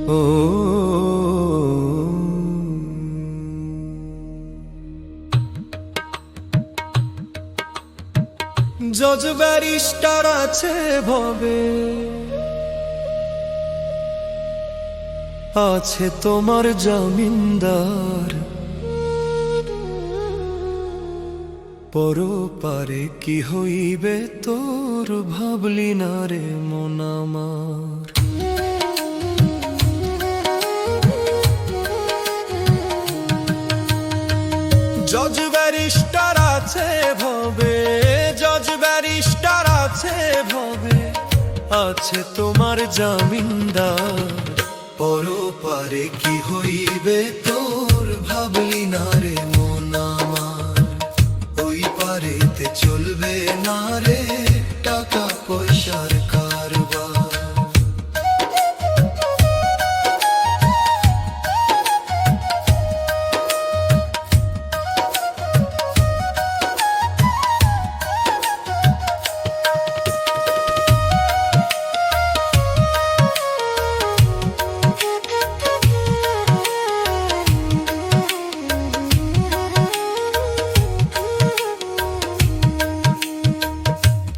ও জজ ব্যারিস্টার আছে ভবে, আছে তোমার জমিনদার, পরপারে কি হইবে তোর ভাবলি না রে মন আমার। জজ ব্যারিস্টার আছে ভবে, জজ ব্যারিস্টার আছে ভবে, আছে তোমার জমিনদার, পরপারে কি হইবে তোর ভাবলি না রে মন আমার। ওই পারেতে চলবে না রে টাকা পয়সার কারবার।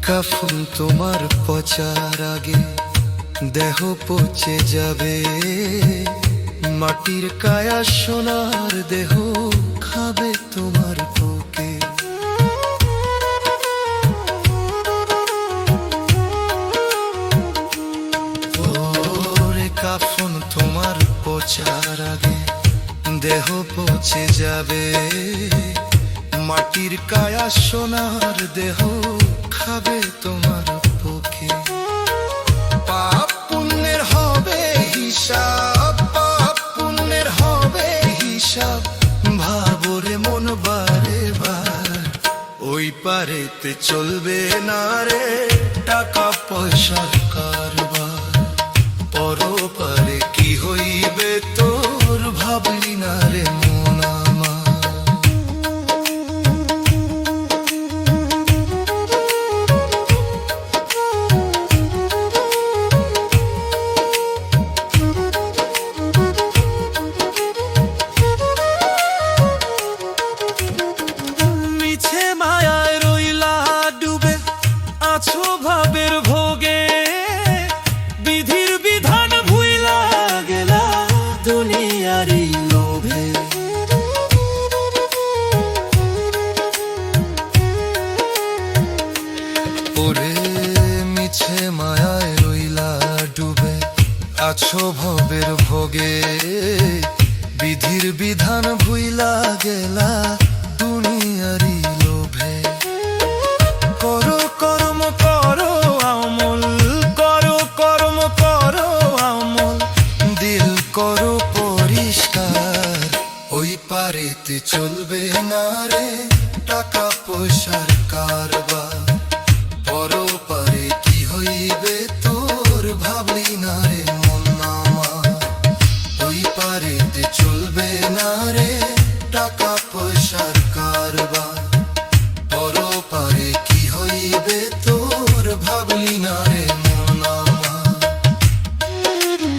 কাফন তোমার পচার আগে দেহ পচে যাবে, মাটির কায়া সোনার দেহ খাবে তোমার বুকে। ওরে কাফন তোমার পচার আগে দেহ পচে যাবে, মাটির কায়া সোনার দেহ খাবে তোমার বুকে। পাপ পুণ্যের হবে হিসাব, পাপ পুণ্যের হবে হিসাব, ভাবরে মন বারে বার। ওই পারেতে চলবে না রে টাকা পয়সার কারবার, পরপারে কি হইবে তোর ভাবলি না রে মন আমার। আছো ভাবের ভোগে, বিধির বিধান ভুইলা গেলা দুনিয়ারি লোভে। ওরে মিছে মায়ায় রইলা ডুবে, আছো ভাবের ভোগে, বিধির বিধান ভুইলা গেলা দুনিয়ারি লোভে। করো কর্ম করো আমল, করো কর্ম করো আমল, দিল করো পরিষ্কার। ওই পারেতে চলবে না রে টাকা পয়সার কারবার, পরপারে কি হইবে তোর ভাবলি না রে মন আমার। ওই পারেতে চলবে না রে